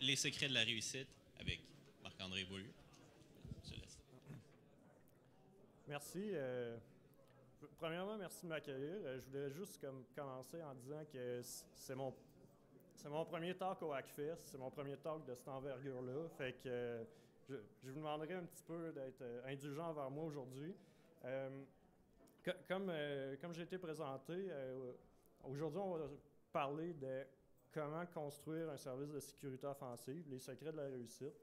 les secrets de la réussite avec Marc-André Beaulieu. Je te laisse. Merci. Premièrement, merci de m'accueillir. Je voudrais juste commencer en disant que c'est mon premier talk au Hackfest. C'est mon premier talk de cette envergure-là. Fait que je vous demanderai un petit peu d'être indulgent envers moi aujourd'hui. Comme j'ai été présenté, aujourd'hui, on va parler de comment construire un service de sécurité offensive, les secrets de la réussite.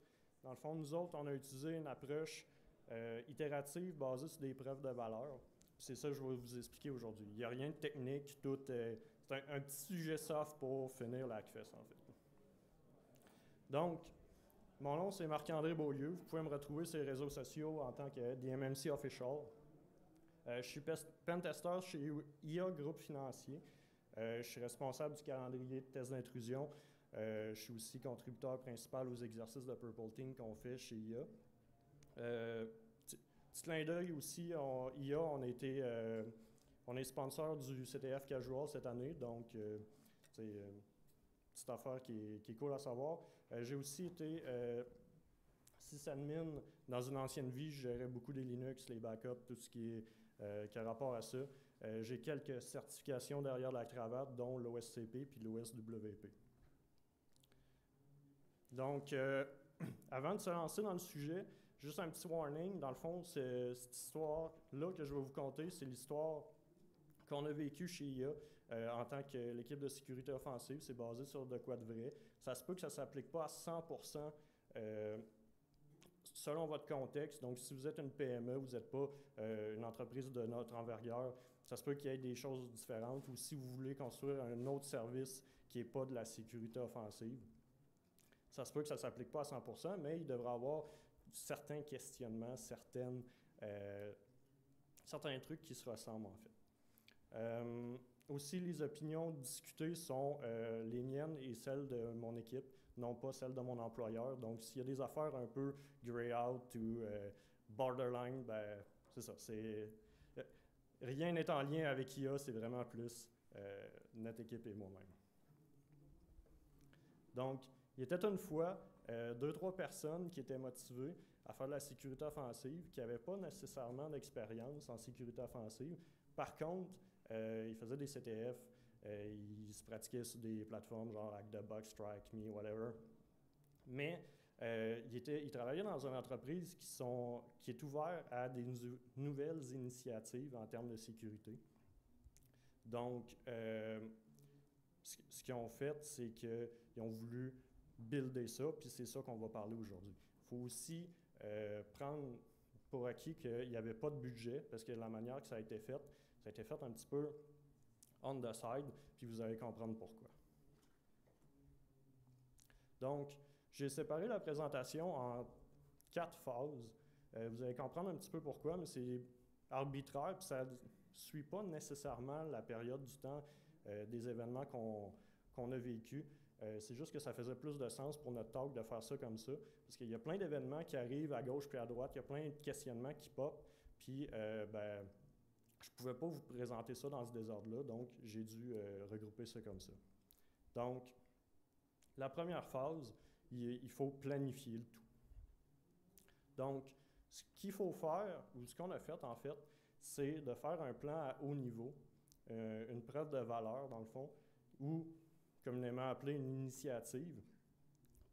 Dans le fond, nous autres, on a utilisé une approche itérative basée sur des preuves de valeur. C'est ça que je vais vous expliquer aujourd'hui. Il n'y a rien de technique, c'est un petit sujet soft pour finir la Hackfest, en fait. Donc, mon nom, c'est Marc-André Beaulieu. Vous pouvez me retrouver sur les réseaux sociaux en tant que DMMC Official. Je suis pentester chez IA Groupe Financier. Je suis responsable du calendrier de tests d'intrusion. Je suis aussi contributeur principal aux exercices de Purple Team qu'on fait chez IA. Petit clin d'œil aussi, IA, on est sponsor du CTF Casual cette année, donc c'est une petite affaire qui est cool à savoir. J'ai aussi été sysadmin dans une ancienne vie, je gérais beaucoup des Linux, les backups, tout ce qui a rapport à ça. J'ai quelques certifications derrière la cravate, dont l'OSCP puis l'OSWP. Donc, avant de se lancer dans le sujet, juste un petit warning. Dans le fond, cette histoire-là que je vais vous conter, c'est l'histoire qu'on a vécue chez IA en tant que l'équipe de sécurité offensive. C'est basé sur de quoi de vrai. Ça se peut que ça ne s'applique pas à 100% selon votre contexte. Donc, si vous êtes une PME, vous n'êtes pas une entreprise de notre envergure, ça se peut qu'il y ait des choses différentes. Ou si vous voulez construire un autre service qui n'est pas de la sécurité offensive, ça se peut que ça ne s'applique pas à 100%, mais il devrait y avoir certains questionnements, certains trucs qui se ressemblent en fait. Aussi, les opinions discutées sont les miennes et celles de mon équipe, non pas celles de mon employeur. Donc, s'il y a des affaires un peu grey out ou borderline, ben, c'est ça. Rien n'est en lien avec IA, c'est vraiment plus notre équipe et moi-même. Donc, il était une fois 2-3 personnes qui étaient motivées à faire de la sécurité offensive, qui n'avaient pas nécessairement d'expérience en sécurité offensive. Par contre, ils faisaient des CTF, ils se pratiquaient sur des plateformes genre Hack the Box, Strike Me, whatever. Mais ils travaillaient dans une entreprise qui est ouverte à des nouvelles initiatives en termes de sécurité. Donc, ce qu'ils ont fait, c'est qu'ils ont voulu builder ça, puis c'est ça qu'on va parler aujourd'hui. Il faut aussi prendre pour acquis qu'il n'y avait pas de budget, parce que la manière que ça a été fait un petit peu on the side, puis vous allez comprendre pourquoi. Donc, j'ai séparé la présentation en 4 phases. Vous allez comprendre un petit peu pourquoi, mais c'est arbitraire, puis ça ne suit pas nécessairement la période du temps des événements qu'on a vécus. C'est juste que ça faisait plus de sens pour notre talk de faire ça comme ça, parce qu'il y a plein d'événements qui arrivent à gauche puis à droite, il y a plein de questionnements qui pop, puis ben, je ne pouvais pas vous présenter ça dans ce désordre-là, donc j'ai dû regrouper ça comme ça. Donc, la première phase, il faut planifier le tout. Donc, ce qu'il faut faire, ou ce qu'on a fait en fait, c'est de faire un plan à haut niveau, une preuve de valeur dans le fond, ou communément appelée une initiative,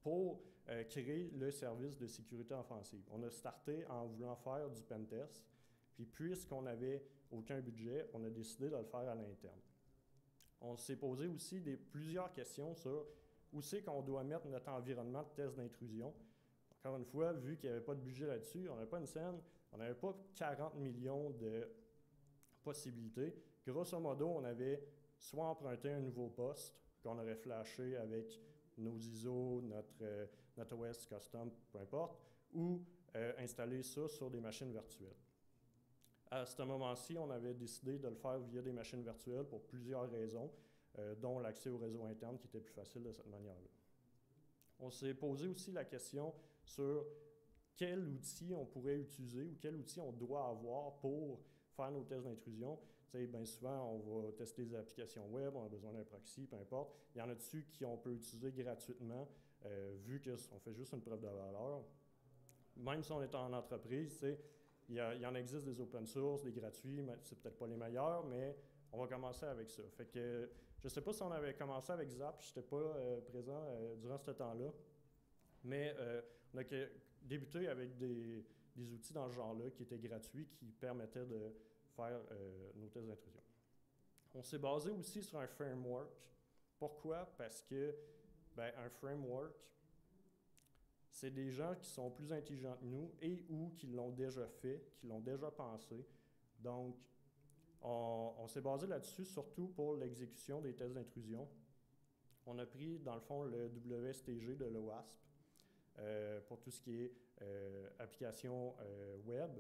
pour créer le service de sécurité offensive. On a starté en voulant faire du pentest, puis puisqu'on n'avait aucun budget, on a décidé de le faire à l'interne. On s'est posé aussi plusieurs questions sur où c'est qu'on doit mettre notre environnement de test d'intrusion. Encore une fois, vu qu'il n'y avait pas de budget là-dessus, on n'avait pas une scène, on n'avait pas 40 millions de possibilités. Grosso modo, on avait soit emprunté un nouveau poste qu'on aurait flashé avec nos ISO, notre OS custom, peu importe, ou installer ça sur des machines virtuelles. À ce moment-ci, on avait décidé de le faire via des machines virtuelles pour plusieurs raisons, dont l'accès au réseau interne qui était plus facile de cette manière-là. On s'est posé aussi la question sur quel outil on pourrait utiliser ou quel outil on doit avoir pour faire nos tests d'intrusion. Tu sais, bien souvent, on va tester des applications web, on a besoin d'un proxy, peu importe. Il y en a dessus qu'on peut utiliser gratuitement vu qu'on fait juste une preuve de valeur, même si on est en entreprise, il y en existe des open source, des gratuits, c'est peut-être pas les meilleurs, mais on va commencer avec ça. Fait que je ne sais pas si on avait commencé avec Zap, je n'étais pas présent durant ce temps-là, mais on a débuté avec des outils dans ce genre-là qui étaient gratuits, qui permettaient de faire nos tests d'intrusion. On s'est basé aussi sur un framework. Pourquoi? Parce que un framework, c'est des gens qui sont plus intelligents que nous et ou qui l'ont déjà fait, qui l'ont déjà pensé. Donc, on s'est basé là-dessus, surtout pour l'exécution des tests d'intrusion. On a pris, dans le fond, le WSTG de l'OWASP pour tout ce qui est application web.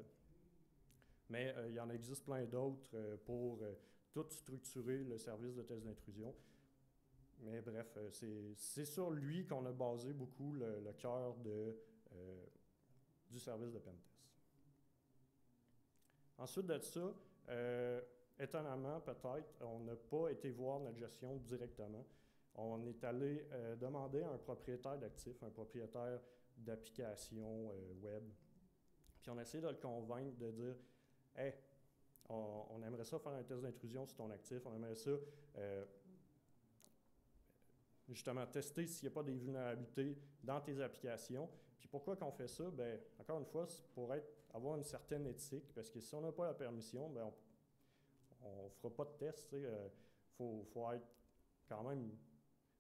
Mais il y en existe plein d'autres pour tout structurer le service de test d'intrusion. Mais bref, c'est sur lui qu'on a basé beaucoup le cœur du service de pentest. Ensuite de ça, étonnamment peut-être, on n'a pas été voir notre gestion directement. On est allé demander à un propriétaire d'actifs, un propriétaire d'application web, puis on a essayé de le convaincre de dire « Hey, on aimerait ça faire un test d'intrusion sur ton actif, on aimerait ça justement tester s'il n'y a pas des vulnérabilités dans tes applications. » Puis pourquoi qu'on fait ça? Bien, encore une fois, c'est pour avoir une certaine éthique, parce que si on n'a pas la permission, bien, on ne fera pas de test. Il faut être quand même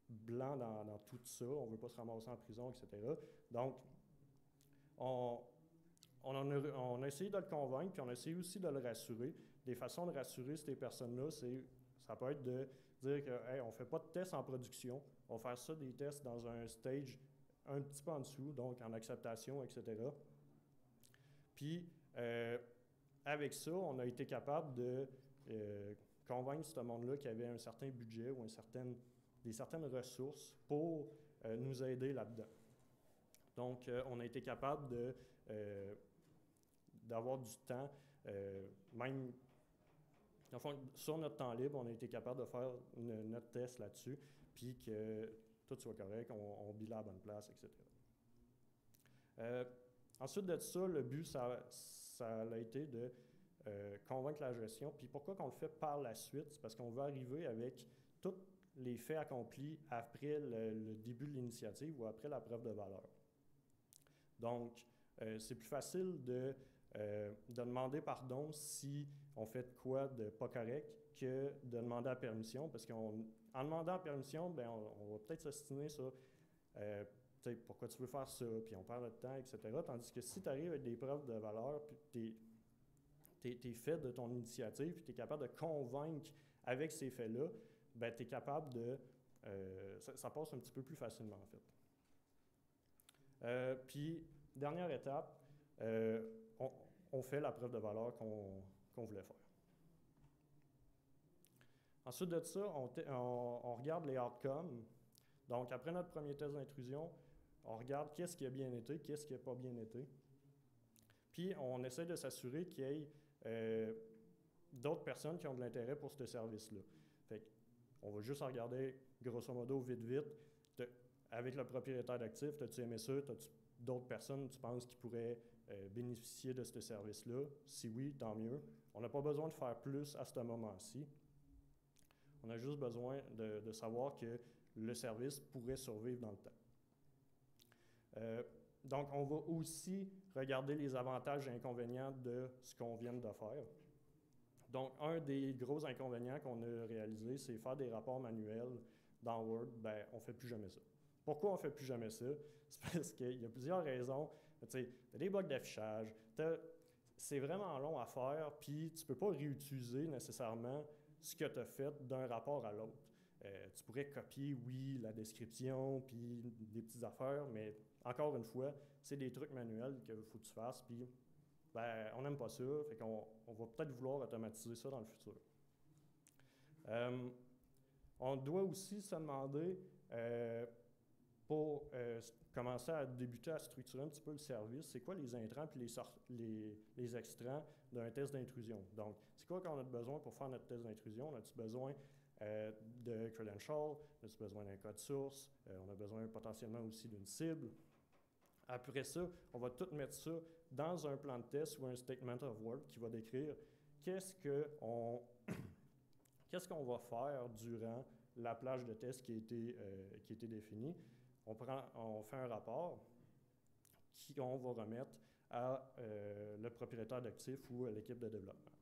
blanc dans tout ça. On ne veut pas se ramasser en prison, etc. Donc, on a essayé de le convaincre, puis on a essayé aussi de le rassurer. Des façons de rassurer ces personnes-là, ça peut être de dire que hey, on ne fait pas de tests en production, on va faire ça des tests dans un stage un petit peu en dessous, donc en acceptation, etc. Puis, avec ça, on a été capable de convaincre ce monde-là qu'il y avait un certain budget ou des certaines ressources pour nous aider là-dedans. Donc, on a été capable d'avoir du temps, même enfin, sur notre temps libre, on a été capable de faire notre test là-dessus, puis que tout soit correct, on bille à la bonne place, etc. Ensuite de ça, le but, ça a été de convaincre la gestion. Puis pourquoi qu'on le fait par la suite? C'est parce qu'on veut arriver avec tous les faits accomplis après le début de l'initiative ou après la preuve de valeur. Donc, c'est plus facile de demander pardon si on fait de quoi de pas correct que de demander la permission, parce qu'en demandant la permission, bien, on va peut-être s'ostiner sur pourquoi tu veux faire ça, puis on perd notre temps, etc. Tandis que si tu arrives avec des preuves de valeur, puis t'es fait de ton initiative, puis tu es capable de convaincre avec ces faits-là, bien, tu es capable de... ça passe un petit peu plus facilement, en fait. Puis, dernière étape, on fait la preuve de valeur qu'on voulait faire. Ensuite de ça, on regarde les outcomes. Donc, après notre premier test d'intrusion, on regarde qu'est-ce qui a bien été, qu'est-ce qui n'a pas bien été. Puis, on essaie de s'assurer qu'il y ait d'autres personnes qui ont de l'intérêt pour ce service-là. Fait qu'on va juste regarder, grosso modo, vite, avec le propriétaire d'actifs, as-tu aimé ça? As-tu d'autres personnes, tu penses, qui pourraient bénéficier de ce service-là? Si oui, tant mieux. On n'a pas besoin de faire plus à ce moment-ci. On a juste besoin de savoir que le service pourrait survivre dans le temps. Donc, on va aussi regarder les avantages et inconvénients de ce qu'on vient de faire. Donc, un des gros inconvénients qu'on a réalisé, c'est faire des rapports manuels dans Word. Bien, on ne fait plus jamais ça. Pourquoi on ne fait plus jamais ça? C'est parce qu'il y a plusieurs raisons. Tu sais, tu as des bugs d'affichage, c'est vraiment long à faire, puis tu ne peux pas réutiliser nécessairement ce que tu as fait d'un rapport à l'autre. Tu pourrais copier, oui, la description, puis des petites affaires, mais encore une fois, c'est des trucs manuels qu'il faut que tu fasses, puis ben, on n'aime pas ça, fait qu'on va peut-être vouloir automatiser ça dans le futur. On doit aussi se demander, pour commencer à débuter à structurer un petit peu le service, c'est quoi les intrants puis les extrants d'un test d'intrusion. Donc, c'est quoi qu'on a besoin pour faire notre test d'intrusion? On a-tu besoin de credential, on a besoin d'un code source, on a besoin potentiellement aussi d'une cible. Après ça, on va tout mettre ça dans un plan de test ou un statement of work qui va décrire qu'est-ce qu'on va faire durant la plage de test qui a été définie. On fait un rapport qu'on va remettre à le propriétaire d'actifs ou à l'équipe de développement.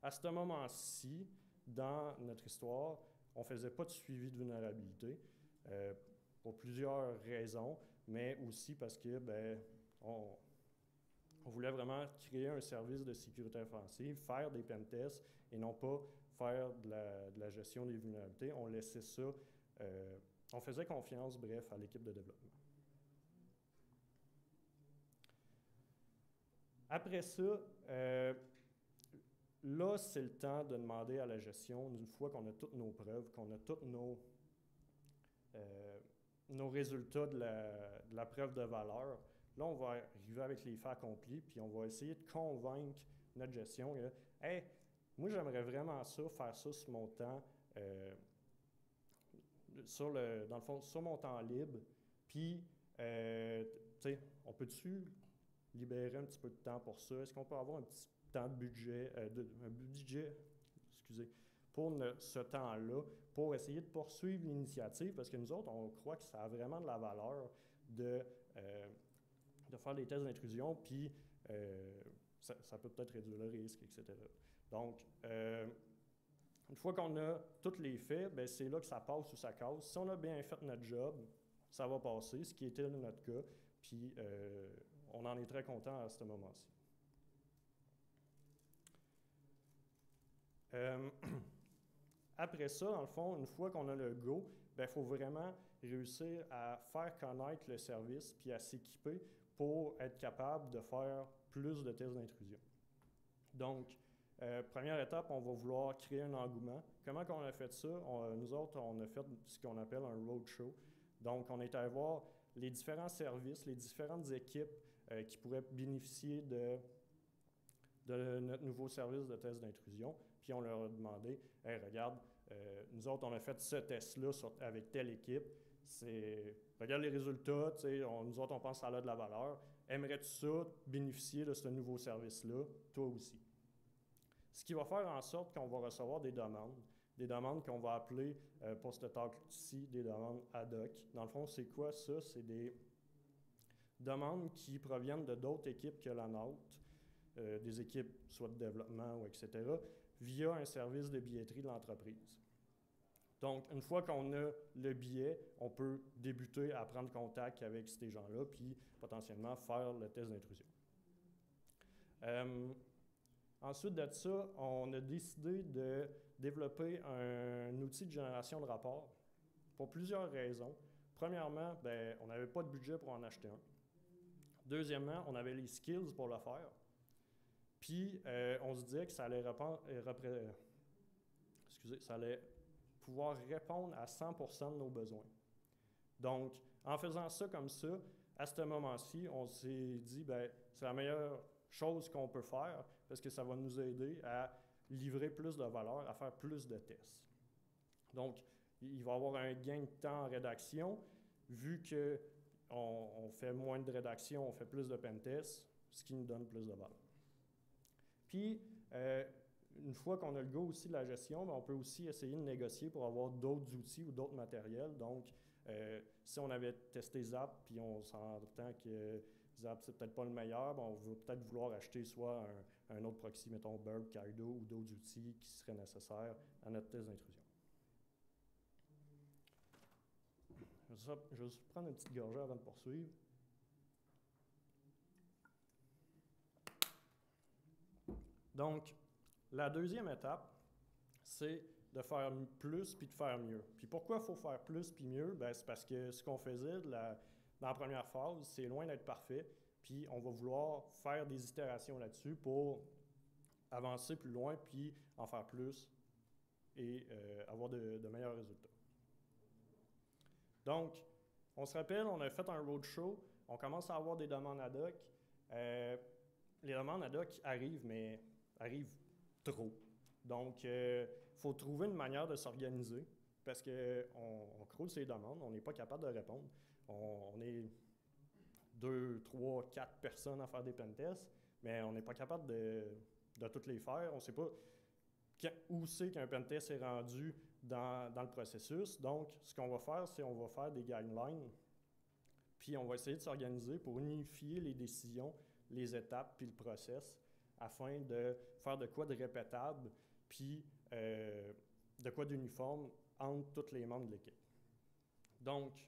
À ce moment-ci, dans notre histoire, on ne faisait pas de suivi de vulnérabilité pour plusieurs raisons, mais aussi parce que on voulait vraiment créer un service de sécurité offensive, faire des pen tests et non pas faire de la gestion des vulnérabilités. On laissait ça, on faisait confiance, bref, à l'équipe de développement. Après ça, là, c'est le temps de demander à la gestion, une fois qu'on a toutes nos preuves, qu'on a tous nos résultats de la preuve de valeur, là, on va arriver avec les faits accomplis, puis on va essayer de convaincre notre gestion que « Hey, moi, j'aimerais vraiment ça, faire ça sur mon temps, dans le fond, sur mon temps libre, puis, tu sais, on peut-tu libérer un petit peu de temps pour ça? Est-ce qu'on peut avoir un petit temps de budget, pour ce temps-là, pour essayer de poursuivre l'initiative, parce que nous autres, on croit que ça a vraiment de la valeur de faire des tests d'intrusion, puis ça peut peut-être réduire le risque, etc. Donc, une fois qu'on a tous les faits, ben c'est là que ça passe ou ça casse. Si on a bien fait notre job, ça va passer, ce qui était notre cas, puis on en est très content à ce moment-ci. Après ça, dans le fond, une fois qu'on a le go, il faut vraiment réussir à faire connaître le service puis à s'équiper pour être capable de faire plus de tests d'intrusion. Donc, première étape, on va vouloir créer un engouement. Comment on a fait ça? Nous autres, on a fait ce qu'on appelle un roadshow. Donc, on est allé voir les différents services, les différentes équipes qui pourraient bénéficier de notre nouveau service de test d'intrusion. Puis on leur a demandé, « Hey, regarde, nous autres, on a fait ce test-là avec telle équipe. Regarde les résultats, nous autres, on pense que ça a de la valeur. Aimerais-tu ça, bénéficier de ce nouveau service-là, toi aussi? » Ce qui va faire en sorte qu'on va recevoir des demandes qu'on va appeler pour ce talk-ci des demandes ad hoc. Dans le fond, c'est quoi ça? C'est des demandes qui proviennent de d'autres équipes que la nôtre, des équipes soit de développement ou etc., via un service de billetterie de l'entreprise. Donc, une fois qu'on a le billet, on peut débuter à prendre contact avec ces gens-là, puis potentiellement faire le test d'intrusion. Ensuite de ça, on a décidé de développer un outil de génération de rapports pour plusieurs raisons. Premièrement, on n'avait pas de budget pour en acheter un. Deuxièmement, on avait les skills pour le faire. Puis, on se disait que ça allait pouvoir répondre à 100% de nos besoins. Donc, en faisant ça comme ça, à ce moment-ci, on s'est dit, c'est la meilleure chose qu'on peut faire parce que ça va nous aider à livrer plus de valeur, à faire plus de tests. Donc, il va y avoir un gain de temps en rédaction, vu qu'on fait moins de rédaction, on fait plus de pen tests, ce qui nous donne plus de valeur. Puis, une fois qu'on a le go aussi de la gestion, on peut aussi essayer de négocier pour avoir d'autres outils ou d'autres matériels. Donc, si on avait testé Zap, puis on s'entend que Zap, c'est peut-être pas le meilleur, on va peut-être vouloir acheter soit un autre proxy, mettons Burp, Kaido, ou d'autres outils qui seraient nécessaires à notre test d'intrusion. Je vais juste prendre une petite gorgée avant de poursuivre. Donc, la deuxième étape, c'est de faire plus puis de faire mieux. Puis pourquoi il faut faire plus puis mieux? C'est parce que ce qu'on faisait dans la première phase, c'est loin d'être parfait. Puis on va vouloir faire des itérations là-dessus pour avancer plus loin puis en faire plus et avoir de meilleurs résultats. Donc, on se rappelle, on a fait un roadshow, on commence à avoir des demandes ad hoc. Les demandes ad hoc arrivent, mais arrivent trop. Donc, il faut trouver une manière de s'organiser parce qu'on croule ces demandes, on n'est pas capable de répondre. On est 2, 3, 4 personnes à faire des pentests, mais on n'est pas capable de toutes les faire. On ne sait pas où c'est qu'un pentest est rendu dans le processus. Donc, ce qu'on va faire, c'est on va faire des guidelines, puis on va essayer de s'organiser pour unifier les décisions, les étapes, puis le process, afin de faire de quoi de répétable, puis de quoi d'uniforme entre tous les membres de l'équipe. Donc,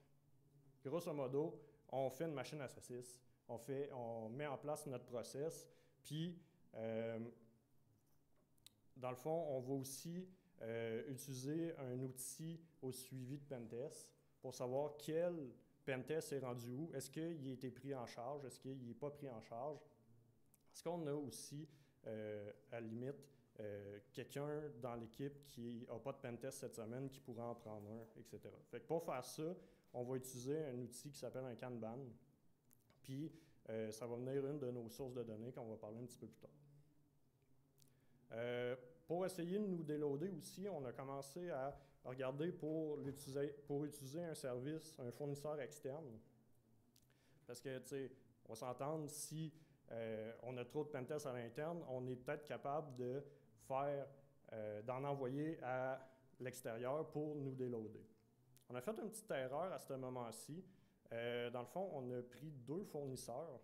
grosso modo, on fait une machine à saucisses, on met en place notre process, puis dans le fond, on va aussi utiliser un outil au suivi de pentest pour savoir quel pentest est rendu où. Est-ce qu'il a été pris en charge? Est-ce qu'il n'est pas pris en charge? Est-ce qu'on a aussi, à la limite, quelqu'un dans l'équipe qui n'a pas de pentest cette semaine qui pourra en prendre un, etc. Fait que pour faire ça, on va utiliser un outil qui s'appelle un Kanban. Puis, ça va venir une de nos sources de données qu'on va parler un petit peu plus tard. Pour essayer de nous déloader aussi, on a commencé à regarder pour utiliser un service, un fournisseur externe. Parce que, tu sais, on va s'entendre, si on a trop de pentests à l'interne, on est peut-être capable de d'en envoyer à l'extérieur pour nous déloader. On a fait une petite erreur à ce moment-ci. Dans le fond, on a pris 2 fournisseurs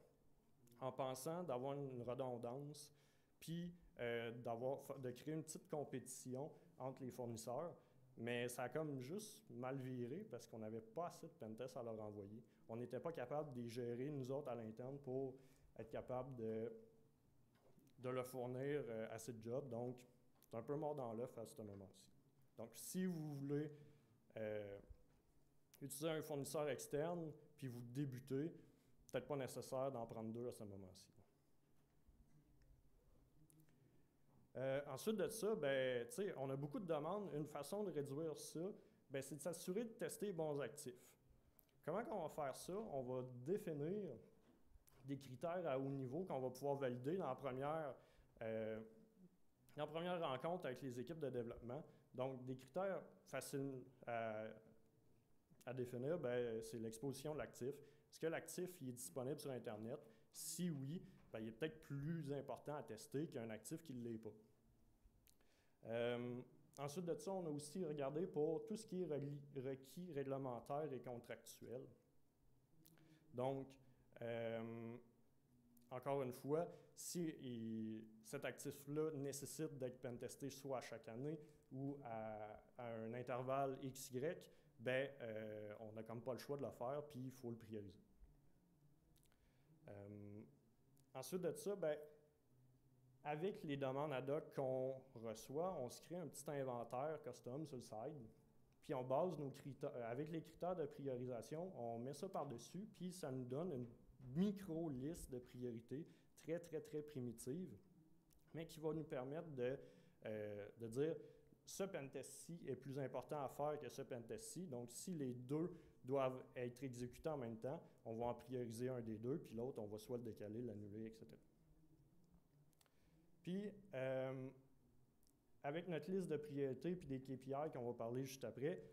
en pensant d'avoir une redondance, puis de créer une petite compétition entre les fournisseurs. Mais ça a comme juste mal viré parce qu'on n'avait pas assez de pentests à leur envoyer. On n'était pas capable de les gérer, nous autres, à l'interne, pour être capable de leur fournir assez de jobs. Donc, c'est un peu mort dans l'œuf à ce moment-ci. Donc, si vous voulez utiliser un fournisseur externe, puis vous débutez, peut-être pas nécessaire d'en prendre 2 à ce moment-ci. Ensuite de ça, ben, on a beaucoup de demandes. Une façon de réduire ça, ben, c'est de s'assurer de tester les bons actifs. Comment on va faire ça? On va définir des critères à haut niveau qu'on va pouvoir valider dans la première rencontre avec les équipes de développement. Donc, des critères faciles à définir, ben, c'est l'exposition de l'actif. Est-ce que l'actif est disponible sur Internet? Si oui, ben, il est peut-être plus important à tester qu'un actif qui ne l'est pas. Ensuite de ça, on a aussi regardé pour tout ce qui est requis réglementaire et contractuel. Donc, encore une fois, si cet actif-là nécessite d'être pentesté soit à chaque année ou à un intervalle XY, ben, on n'a comme pas le choix de le faire, puis il faut le prioriser. Ensuite de ça, ben, avec les demandes ad hoc qu'on reçoit, on se crée un petit inventaire custom sur le side, puis on base nos critères, avec les critères de priorisation, on met ça par-dessus, puis ça nous donne une micro-liste de priorités très, très, très primitive, mais qui va nous permettre de dire ce pentest-ci est plus important à faire que ce pentest-ci. Donc, si les 2 doivent être exécutés en même temps, on va en prioriser un des 2, puis l'autre, on va soit le décaler, l'annuler, etc. Puis, avec notre liste de priorités puis des KPI qu'on va parler juste après,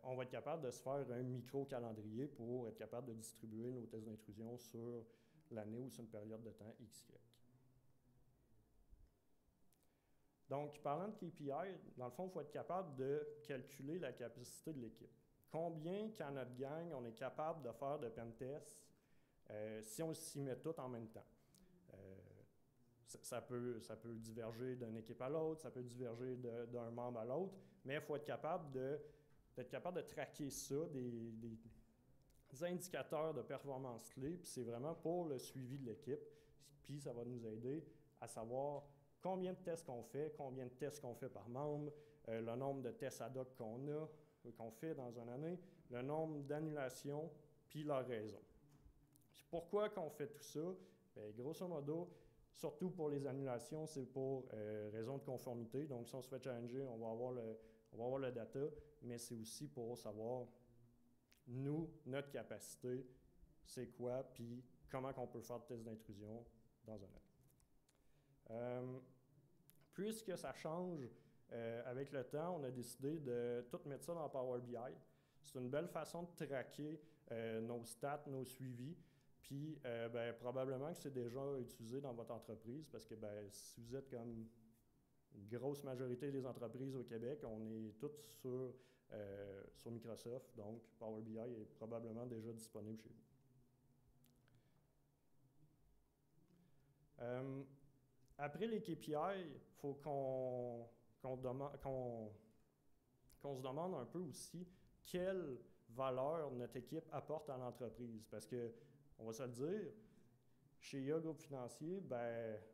on va être capable de se faire un micro-calendrier pour être capable de distribuer nos tests d'intrusion sur l'année ou sur une période de temps XY. Donc, parlant de KPI, dans le fond, il faut être capable de calculer la capacité de l'équipe. Combien, qu'à notre gang, on est capable de faire de pentests si on s'y met tout en même temps. Ça peut diverger d'une équipe à l'autre, ça peut diverger d'un membre à l'autre, mais il faut être capable de traquer ça, des indicateurs de performance clés, puis c'est vraiment pour le suivi de l'équipe, puis ça va nous aider à savoir combien de tests qu'on fait par membre, le nombre de tests ad hoc qu'on fait dans une année, le nombre d'annulations, puis leur raison. Pourquoi qu'on fait tout ça? Bien, grosso modo, surtout pour les annulations, c'est pour raison de conformité. Donc, si on se fait challenger, on va avoir le data, mais c'est aussi pour savoir, nous, notre capacité, c'est quoi, puis comment on peut faire de tests d'intrusion dans un an. Puisque ça change avec le temps, on a décidé de tout mettre ça dans Power BI. C'est une belle façon de traquer nos stats, nos suivis. Puis, probablement que c'est déjà utilisé dans votre entreprise parce que si vous êtes comme une grosse majorité des entreprises au Québec, on est tous sur Microsoft, donc Power BI est probablement déjà disponible chez vous. Après les KPI, il faut qu'on se demande un peu aussi quelle valeur notre équipe apporte à l'entreprise. Parce que, on va se le dire, chez IA Groupe Financier,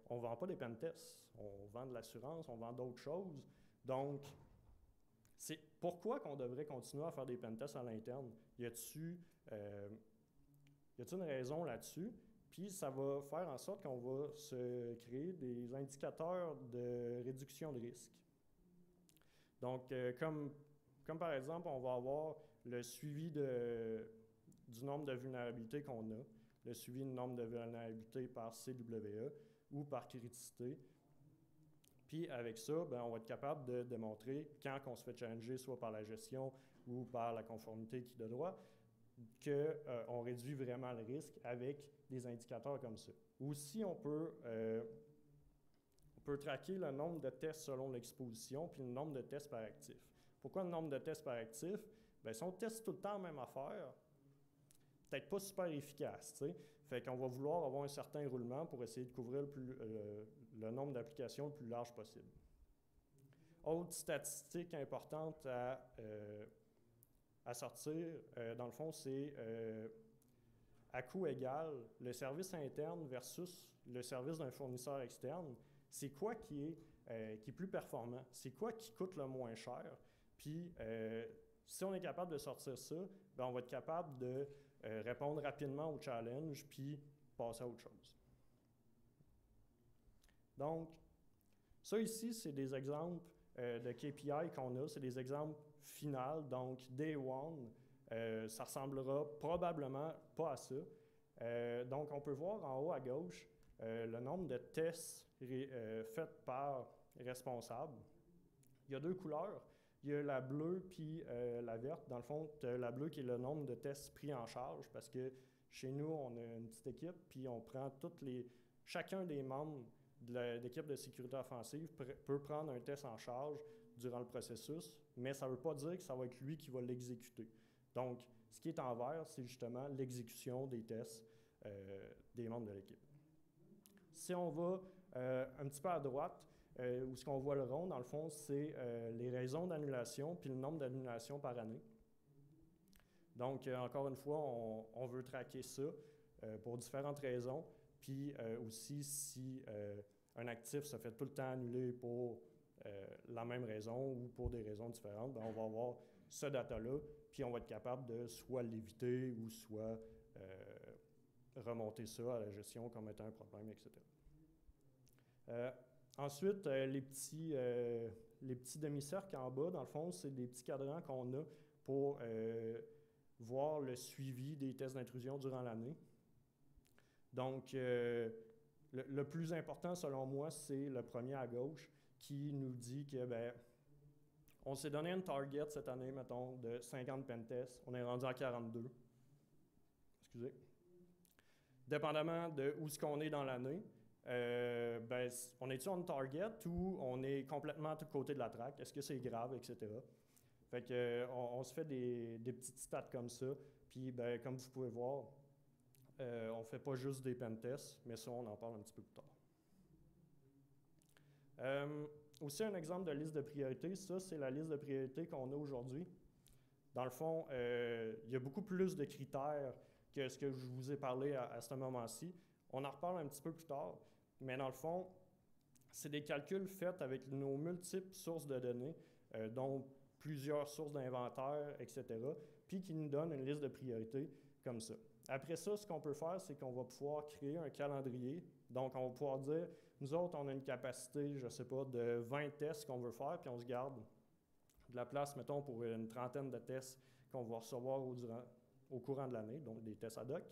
on ne vend pas des pentests, on vend de l'assurance, on vend d'autres choses. Donc, c'est pourquoi qu'on devrait continuer à faire des pentests à l'interne? Y a-t-il une raison là-dessus? Puis ça va faire en sorte qu'on va se créer des indicateurs de réduction de risque. Donc, comme par exemple, on va avoir le suivi du nombre de vulnérabilités qu'on a, le suivi du nombre de vulnérabilités par CWE ou par criticité. Puis avec ça, on va être capable de démontrer quand on se fait challenger, soit par la gestion ou par la conformité qui de droit, qu'on réduit vraiment le risque avec des indicateurs comme ça. Aussi, on peut traquer le nombre de tests selon l'exposition puis le nombre de tests par actif. Pourquoi le nombre de tests par actif? Si on teste tout le temps la même affaire, peut-être pas super efficace, tu sais. Fait qu'on va vouloir avoir un certain roulement pour essayer de couvrir le nombre d'applications le plus large possible. Autre statistique importante à sortir, dans le fond, c'est à coût égal, le service interne versus le service d'un fournisseur externe. C'est quoi qui est plus performant? C'est quoi qui coûte le moins cher? Puis, si on est capable de sortir ça, on va être capable de répondre rapidement au challenge puis passer à autre chose. Donc, ça ici, c'est des exemples de KPI qu'on a. C'est des exemples finaux. Donc, Day One, ça ressemblera probablement pas à ça. Donc, on peut voir en haut à gauche le nombre de tests faits par responsable. Il y a deux couleurs. Il y a la bleue puis la verte. Dans le fond, la bleue qui est le nombre de tests pris en charge parce que chez nous, on a une petite équipe puis on prend chacun des membres de l'équipe de sécurité offensive peut prendre un test en charge durant le processus, mais ça ne veut pas dire que ça va être lui qui va l'exécuter. Donc, ce qui est en vert, c'est justement l'exécution des tests des membres de l'équipe. Si on va un petit peu à droite, où ce qu'on voit le rond, dans le fond, c'est les raisons d'annulation puis le nombre d'annulations par année. Donc, encore une fois, on veut traquer ça pour différentes raisons. Puis aussi, si un actif se fait tout le temps annuler pour la même raison ou pour des raisons différentes, on va avoir ce data-là, puis on va être capable de soit l'éviter ou soit remonter ça à la gestion comme étant un problème, etc. Ensuite, les petits demi-cercles en bas, dans le fond, c'est des petits cadrans qu'on a pour voir le suivi des tests d'intrusion durant l'année. Donc, le plus important, selon moi, c'est le premier à gauche qui nous dit que, on s'est donné une target cette année, mettons, de 50 pentests. On est rendu à 42. Excusez. Dépendamment de où est-ce qu'on est dans l'année, on est-tu on target ou on est complètement à tout côté de la traque? Est-ce que c'est grave, etc.? Fait que, on se fait des petites stats comme ça. Puis, comme vous pouvez voir, on ne fait pas juste des pentests, mais ça, on en parle un petit peu plus tard. Aussi, un exemple de liste de priorités, ça, c'est la liste de priorités qu'on a aujourd'hui. Dans le fond, il y a beaucoup plus de critères que ce que je vous ai parlé à ce moment-ci. On en reparle un petit peu plus tard, mais dans le fond, c'est des calculs faits avec nos multiples sources de données, dont plusieurs sources d'inventaire, etc., puis qui nous donnent une liste de priorités comme ça. Après ça, ce qu'on peut faire, c'est qu'on va pouvoir créer un calendrier. Donc, on va pouvoir dire, nous autres, on a une capacité, je ne sais pas, de 20 tests qu'on veut faire, puis on se garde de la place, mettons, pour une trentaine de tests qu'on va recevoir au courant de l'année, donc des tests ad hoc.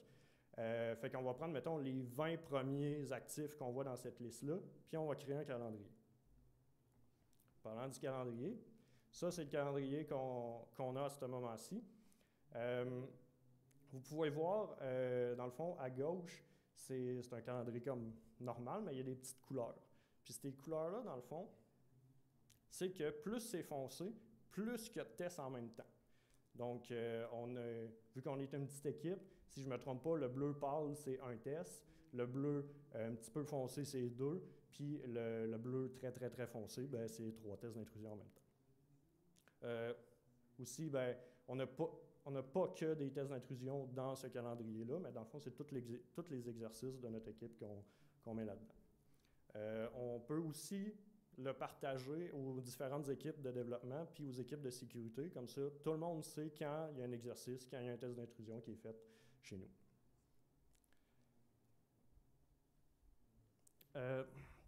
Fait qu'on va prendre, mettons, les 20 premiers actifs qu'on voit dans cette liste-là, puis on va créer un calendrier. Parlant du calendrier, ça, c'est le calendrier qu'on a à ce moment-ci. Vous pouvez voir, dans le fond, à gauche, c'est un calendrier comme normal, mais il y a des petites couleurs. Puis ces couleurs-là, dans le fond, c'est que plus c'est foncé, plus qu'il y a de tests en même temps. Donc, vu qu'on est une petite équipe, si je ne me trompe pas, le bleu pâle, c'est un test. Le bleu un petit peu foncé, c'est 2. Puis le bleu très, très, très foncé, ben, c'est 3 tests d'intrusion en même temps. Aussi, ben, on n'a pas que des tests d'intrusion dans ce calendrier-là, mais dans le fond, c'est tous les exercices de notre équipe qu'on met là-dedans. On peut aussi le partager aux différentes équipes de développement puis aux équipes de sécurité. Comme ça, tout le monde sait quand il y a un exercice, quand il y a un test d'intrusion qui est fait chez nous.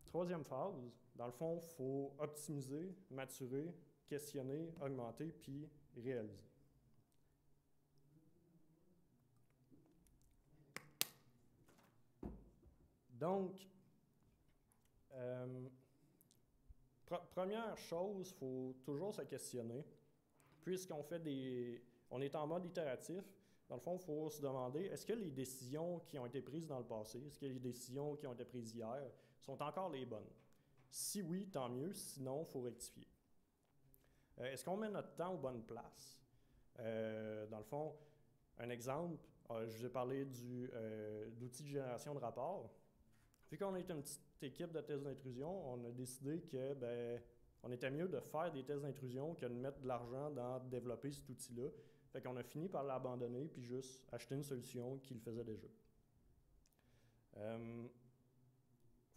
Troisième phase, dans le fond, il faut optimiser, maturer, questionner, augmenter puis réaliser. Donc, première chose, il faut toujours se questionner. Puisqu'on on est en mode itératif, dans le fond, il faut se demander, est-ce que les décisions qui ont été prises dans le passé, est-ce que les décisions qui ont été prises hier sont encore les bonnes? Si oui, tant mieux, sinon, il faut rectifier. Est-ce qu'on met notre temps aux bonnes places? Dans le fond, un exemple, je vous ai parlé d'outils de génération de rapports. Vu qu'on est une petite équipe de tests d'intrusion, on a décidé que on était mieux de faire des tests d'intrusion que de mettre de l'argent dans développer cet outil-là. Fait qu'on a fini par l'abandonner puis juste acheter une solution qui le faisait déjà.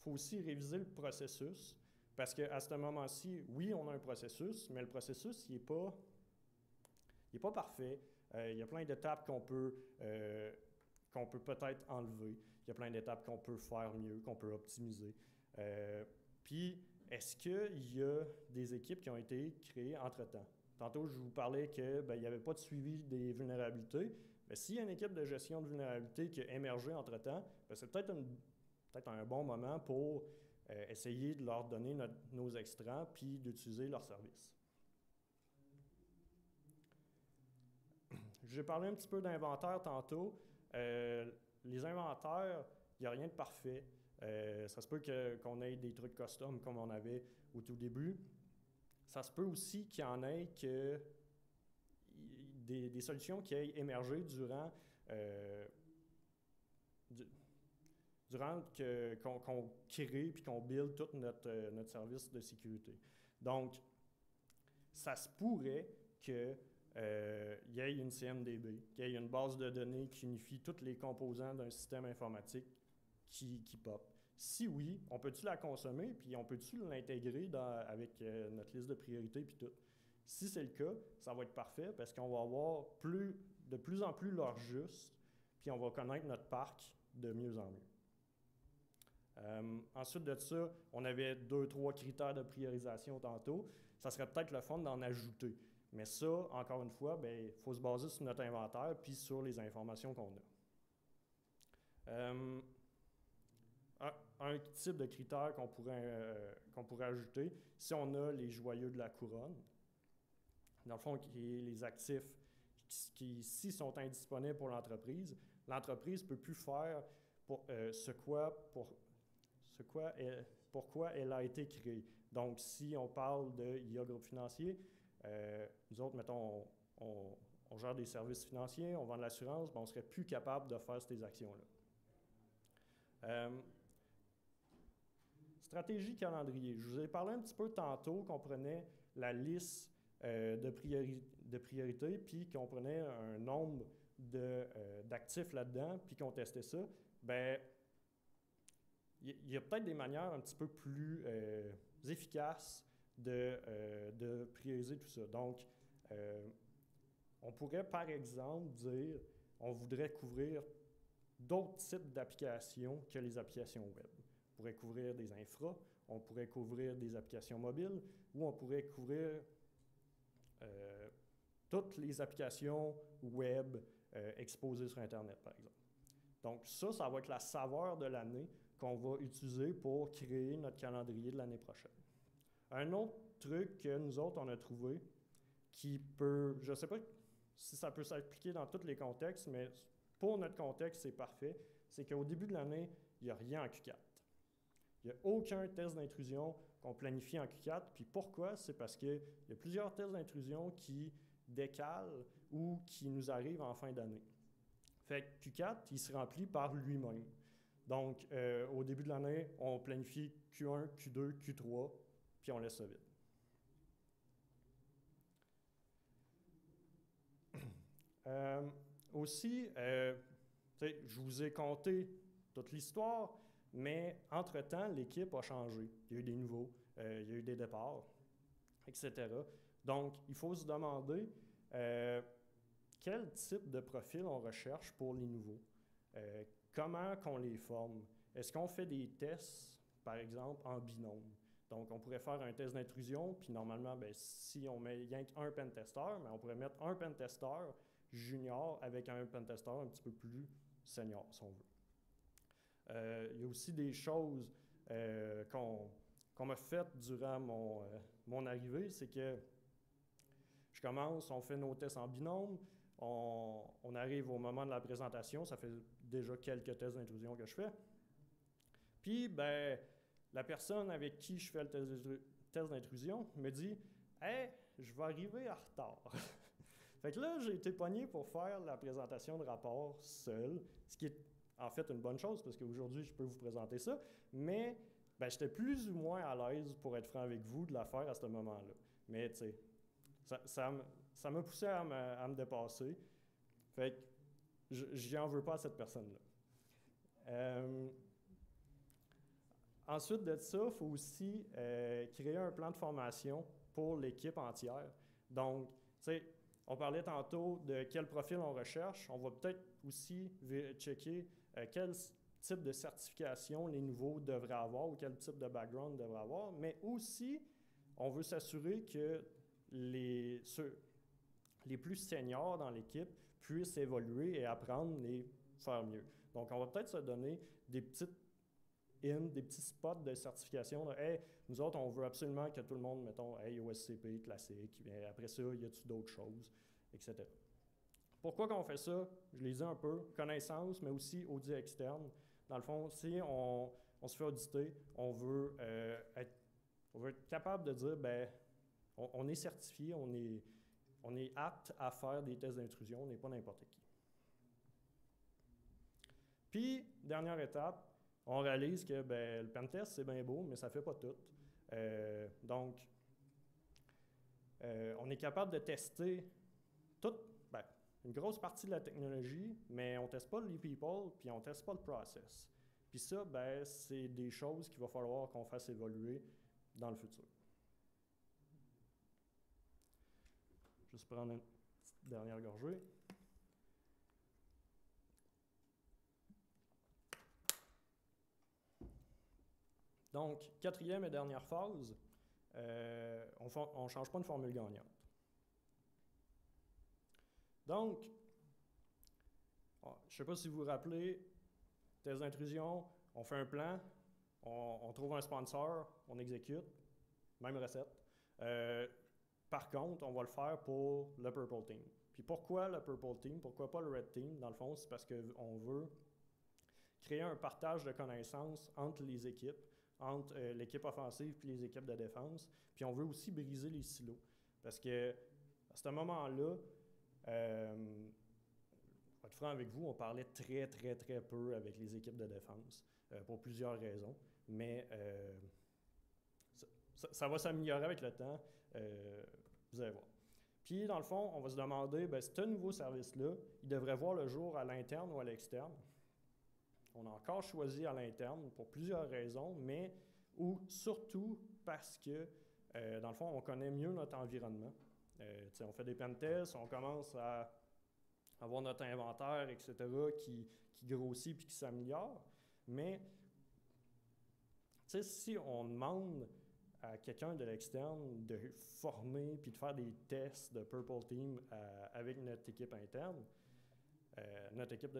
Faut aussi réviser le processus parce qu'à ce moment-ci, oui, on a un processus, mais le processus, il n'est pas parfait. Il y a plein d'étapes qu'on peut peut-être enlever. Il y a plein d'étapes qu'on peut faire mieux, qu'on peut optimiser. Puis, est-ce qu'il y a des équipes qui ont été créées entre-temps? Tantôt, je vous parlais qu'il n'y avait pas de suivi des vulnérabilités. Mais s'il y a une équipe de gestion de vulnérabilité qui a émergé entre-temps, c'est peut-être un bon moment pour essayer de leur donner nos extrants puis d'utiliser leurs services. J'ai parlé un petit peu d'inventaire tantôt. Les inventaires, il n'y a rien de parfait. Ça se peut qu'on ait des trucs custom comme on avait au tout début. Ça se peut aussi qu'il y en ait des solutions qui aient émergé durant qu'on crée puis qu'on build tout notre service de sécurité. Donc, ça se pourrait qu'il y ait une CMDB, qu'il y ait une base de données qui unifie tous les composants d'un système informatique qui pop. Si oui, on peut-tu la consommer, puis on peut-tu l'intégrer avec notre liste de priorités, puis tout? Si c'est le cas, ça va être parfait parce qu'on va avoir de plus en plus l'heure juste, puis on va connaître notre parc de mieux en mieux. Ensuite de ça, on avait 2-3 critères de priorisation tantôt. Ça serait peut-être le fun d'en ajouter. Mais ça, encore une fois, il faut se baser sur notre inventaire puis sur les informations qu'on a. Un type de critère qu'on pourrait ajouter, si on a les joyeux de la couronne, dans le fond, qui est les actifs qui, ici, sont indisponibles pour l'entreprise ne peut plus faire pourquoi elle a été créée. Donc, si on parle de IA Groupe Financier, nous autres, mettons, on gère des services financiers, on vend de l'assurance, on ne serait plus capable de faire ces actions-là. Stratégie calendrier. Je vous ai parlé un petit peu tantôt qu'on prenait la liste de priorités, puis qu'on prenait un nombre d'actifs là-dedans, puis qu'on testait ça. Il y a peut-être des manières un petit peu plus efficaces de prioriser tout ça. Donc, on pourrait, par exemple, dire on voudrait couvrir d'autres types d'applications que les applications web. On pourrait couvrir des infras, on pourrait couvrir des applications mobiles, ou on pourrait couvrir toutes les applications web exposées sur Internet, par exemple. Donc ça va être la saveur de l'année qu'on va utiliser pour créer notre calendrier de l'année prochaine. Un autre trucs que nous autres, on a trouvé qui peut, je ne sais pas si ça peut s'appliquer dans tous les contextes, mais pour notre contexte, c'est parfait. C'est qu'au début de l'année, il n'y a rien en Q4. Il n'y a aucun test d'intrusion qu'on planifie en Q4. Puis pourquoi? C'est parce qu'il y a plusieurs tests d'intrusion qui décalent ou qui nous arrivent en fin d'année. Fait que Q4, il se remplit par lui-même. Donc, au début de l'année, on planifie Q1, Q2, Q3, puis on laisse ça vide. Aussi, je vous ai conté toute l'histoire, mais entre-temps, l'équipe a changé. Il y a eu des nouveaux, il y a eu des départs, etc. Donc, il faut se demander quel type de profil on recherche pour les nouveaux. Comment qu'on les forme? Est-ce qu'on fait des tests, par exemple, en binôme? Donc, on pourrait faire un test d'intrusion, puis normalement, bien, si on met rien qu'un pentester, mais on pourrait mettre un pentester junior avec un pentester un petit peu plus senior, si on veut. Il y a aussi des choses qu'on m'a faites durant mon arrivée, c'est que je commence, on fait nos tests en binôme, on arrive au moment de la présentation, ça fait déjà quelques tests d'intrusion que je fais. Puis, ben, la personne avec qui je fais le test d'intrusion me dit « Hey, je vais arriver en retard. » Fait que là, j'ai été pogné pour faire la présentation de rapport seul, ce qui est en fait une bonne chose parce qu'aujourd'hui, je peux vous présenter ça, mais ben, j'étais plus ou moins à l'aise, pour être franc avec vous, de la faire à ce moment-là. Mais tu sais, ça m'a poussé à me dépasser. Fait que j'y en veux pas à cette personne-là. Ensuite de ça, il faut aussi créer un plan de formation pour l'équipe entière. Donc, tu sais, on parlait tantôt de quel profil on recherche. On va peut-être aussi checker quel type de certification les nouveaux devraient avoir ou quel type de background devraient avoir. Mais aussi, on veut s'assurer que les plus seniors dans l'équipe puissent évoluer et apprendre et faire mieux. Donc, on va peut-être se donner des petits spots de certification. Là. Hey, nous autres, on veut absolument que tout le monde, mettons, hey, OSCP classique. Mais après ça, y a-t-il d'autres choses, etc. Pourquoi qu'on fait ça? Je l'ai dit un peu, connaissance, mais aussi audit externe. Dans le fond, si on se fait auditer, on veut être capable de dire, ben, on est certifié, on est apte à faire des tests d'intrusion, on n'est pas n'importe qui. Puis, dernière étape, on réalise que ben, le pentest, c'est bien beau, mais ça ne fait pas tout. Donc, on est capable de tester une grosse partie de la technologie, mais on ne teste pas les people, puis on ne teste pas le process. Puis ça, ben, c'est des choses qu'il va falloir qu'on fasse évoluer dans le futur. Juste prendre une petite dernière gorgée. Donc, quatrième et dernière phase, on ne change pas une formule gagnante. Donc, je ne sais pas si vous vous rappelez, test d'intrusion, on fait un plan, on trouve un sponsor, on exécute, même recette. Par contre, on va le faire pour le Purple Team. Puis pourquoi le Purple Team? Pourquoi pas le Red Team? Dans le fond, c'est parce qu'on veut créer un partage de connaissances entre les équipes, entre l'équipe offensive et les équipes de défense. Puis on veut aussi briser les silos. Parce que à ce moment-là, pour être franc avec vous, on parlait très, très, très peu avec les équipes de défense pour plusieurs raisons. Mais ça va s'améliorer avec le temps, vous allez voir. Puis, dans le fond, on va se demander, bien, ce nouveau service-là, il devrait voir le jour à l'interne ou à l'externe. On a encore choisi à l'interne pour plusieurs raisons, mais surtout parce que, dans le fond, on connaît mieux notre environnement. On fait des pentests, on commence à avoir notre inventaire, etc., qui grossit puis qui s'améliore. Mais, si on demande à quelqu'un de l'externe de former puis de faire des tests de Purple Team avec notre équipe interne,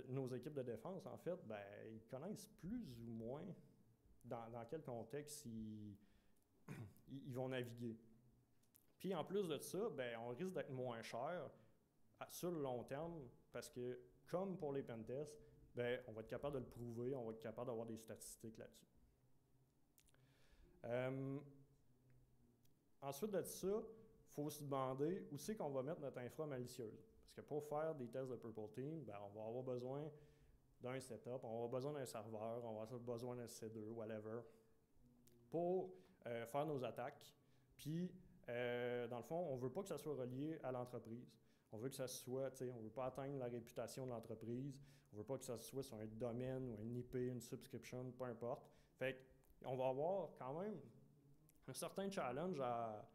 nos équipes de défense, en fait, ben, ils connaissent plus ou moins dans quel contexte ils vont naviguer. Puis en plus de ça, ben, on risque d'être moins cher sur le long terme parce que, comme pour les pentests, ben, on va être capable de le prouver, on va être capable d'avoir des statistiques là-dessus. Ensuite de ça, il faut se demander où c'est qu'on va mettre notre infra malicieuse. Parce que pour faire des tests de Purple Team, ben, on va avoir besoin d'un setup, on va avoir besoin d'un serveur, on va avoir besoin d'un C2, whatever, pour faire nos attaques. Puis, dans le fond, on ne veut pas que ça soit relié à l'entreprise. On veut que ça soit, on ne veut pas atteindre la réputation de l'entreprise, on ne veut pas que ça soit sur un domaine ou un IP, une subscription, peu importe. Fait qu'on va avoir quand même un certain challenge à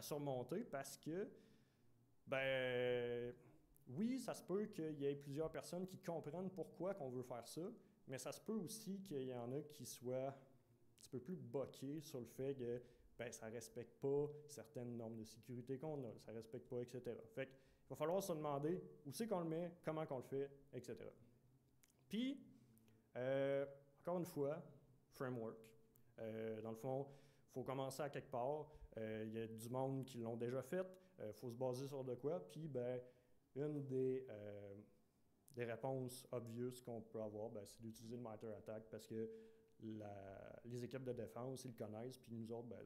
surmonter parce que, ben, oui, ça se peut qu'il y ait plusieurs personnes qui comprennent pourquoi qu'on veut faire ça, mais ça se peut aussi qu'il y en a qui soient un petit peu plus boqués sur le fait que ben, ça ne respecte pas certaines normes de sécurité qu'on a, ça ne respecte pas, etc. Fait qu'il va falloir se demander où c'est qu'on le met, comment qu'on le fait, etc. Puis, encore une fois, framework. Dans le fond, il faut commencer à quelque part. Il y a du monde qui l'ont déjà fait. Il faut se baser sur de quoi. Puis, ben, une des réponses obvious qu'on peut avoir, ben, c'est d'utiliser le MITRE ATT&CK parce que les équipes de défense, ils le connaissent. Puis nous autres, ben,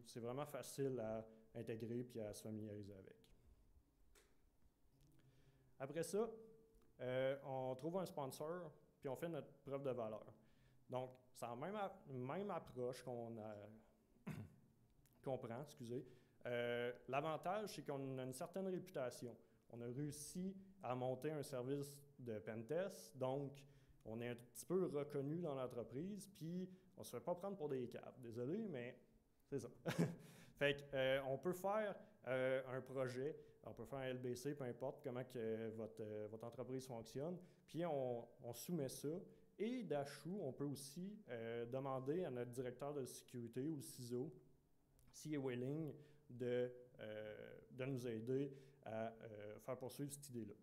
c'est vraiment facile à intégrer puis à se familiariser avec. Après ça, on trouve un sponsor puis on fait notre preuve de valeur. Donc, c'est la même approche qu'on prend, excusez. L'avantage, c'est qu'on a une certaine réputation. On a réussi à monter un service de pentest, donc on est un petit peu reconnu dans l'entreprise, puis on ne se fait pas prendre pour des caves. Désolé, mais c'est ça. Fait qu'on peut faire un projet, on peut faire un LBC, peu importe comment que votre entreprise fonctionne, puis on soumet ça. Et d'Achou, on peut aussi demander à notre directeur de sécurité ou CISO, s'il est willing, de nous aider à faire poursuivre cette idée-là.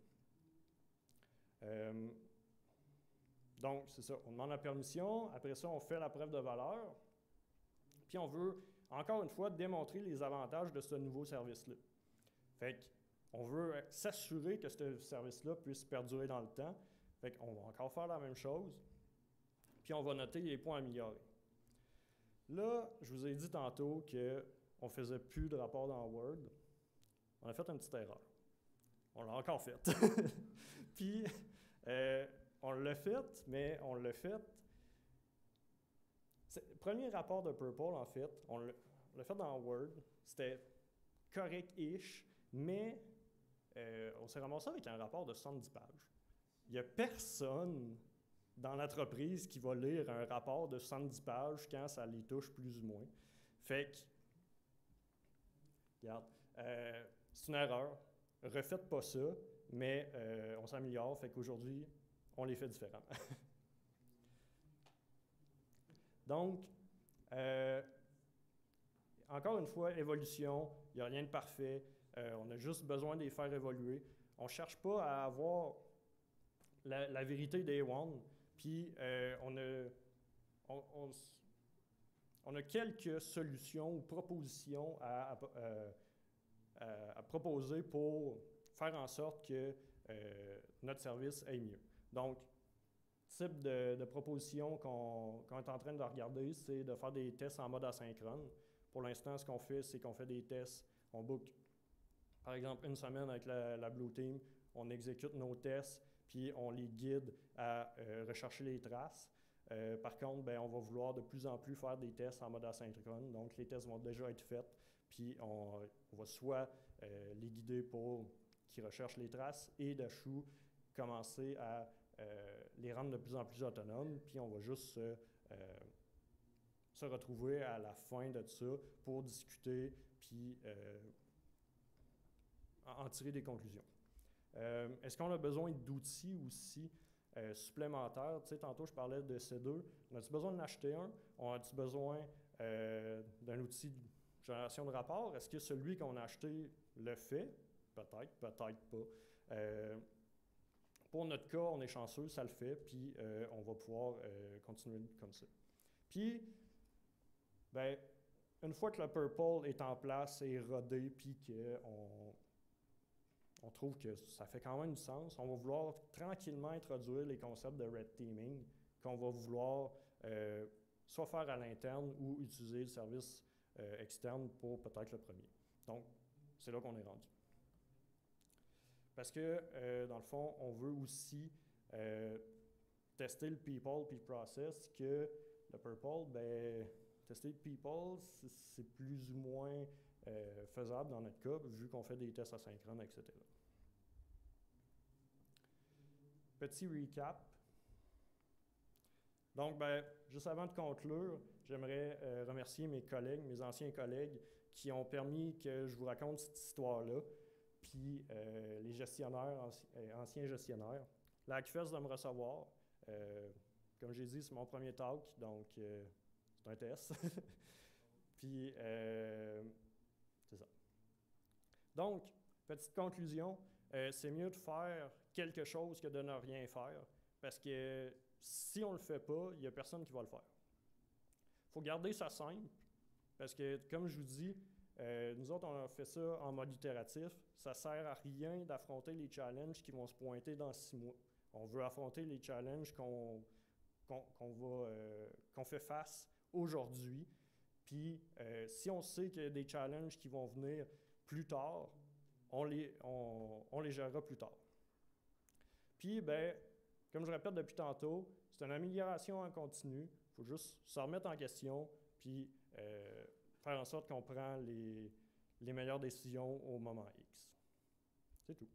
Donc, c'est ça, on demande la permission, après ça, on fait la preuve de valeur, puis on veut, encore une fois, démontrer les avantages de ce nouveau service-là. Fait qu'on veut s'assurer que ce service-là puisse perdurer dans le temps. Fait qu'on va encore faire la même chose, puis on va noter les points améliorés. Là, je vous ai dit tantôt qu'on ne faisait plus de rapport dans Word. On a fait une petite erreur. On l'a encore fait. Puis, on l'a fait, mais on l'a fait. Le premier rapport de Purple, en fait, on l'a fait dans Word. C'était correct-ish, mais on s'est ramassé avec un rapport de 70 pages. Il n'y a personne dans l'entreprise qui va lire un rapport de 70 pages quand ça les touche plus ou moins. Fait que, regarde, c'est une erreur. Refaites pas ça, mais on s'améliore. Fait qu'aujourd'hui, on les fait différemment. Donc, encore une fois, évolution, il n'y a rien de parfait. On a juste besoin de les faire évoluer. On ne cherche pas à avoir la vérité day one. Puis, on a quelques solutions ou propositions à proposer pour faire en sorte que notre service aille mieux. Donc, type de proposition qu'on est en train de regarder, c'est de faire des tests en mode asynchrone. Pour l'instant, ce qu'on fait, c'est qu'on fait des tests, on book, par exemple, une semaine avec la Blue Team, on exécute nos tests, puis on les guide à rechercher les traces. Par contre, ben, on va vouloir de plus en plus faire des tests en mode asynchrone, donc les tests vont déjà être faits, puis on va soit les guider pour qu'ils recherchent les traces et d'Achou commencer à les rendre de plus en plus autonomes, puis on va juste se retrouver à la fin de ça pour discuter, puis en tirer des conclusions. Est-ce qu'on a besoin d'outils aussi supplémentaires? Tu sais, tantôt, je parlais de C2. On a-t-il besoin d'en acheter un? On a-t-il besoin d'un outil de génération de rapports? Est-ce que celui qu'on a acheté le fait? Peut-être, peut-être pas. Pour notre cas, on est chanceux, ça le fait, puis on va pouvoir continuer comme ça. Puis, ben, une fois que le purple est en place et rodé, puis qu'on trouve que ça fait quand même du sens, on va vouloir tranquillement introduire les concepts de red teaming qu'on va vouloir soit faire à l'interne ou utiliser le service externe pour peut-être le premier. Donc, c'est là qu'on est rendu. Parce que, dans le fond, on veut aussi tester le people puis le process, que le purple, ben, tester le people, c'est plus ou moins faisable dans notre cas, vu qu'on fait des tests asynchrones, etc. Petit recap. Donc, ben, juste avant de conclure, j'aimerais remercier mes collègues, mes anciens collègues, qui ont permis que je vous raconte cette histoire-là, puis les gestionnaires, anciens gestionnaires. La AccuFest de me recevoir. Comme j'ai dit, c'est mon premier talk, donc c'est un test. Puis, c'est ça. Donc, petite conclusion, c'est mieux de faire quelque chose que de ne rien faire, parce que si on ne le fait pas, il n'y a personne qui va le faire. Il faut garder ça simple, parce que, comme je vous dis, nous autres, on a fait ça en mode itératif. Ça ne sert à rien d'affronter les challenges qui vont se pointer dans 6 mois. On veut affronter les challenges qu'on fait face aujourd'hui. Puis, si on sait qu'il y a des challenges qui vont venir plus tard, on les gérera plus tard. Puis, ben, comme je répète depuis tantôt, c'est une amélioration en continu. Il faut juste se remettre en question, puis faire en sorte qu'on prend les meilleures décisions au moment X. C'est tout.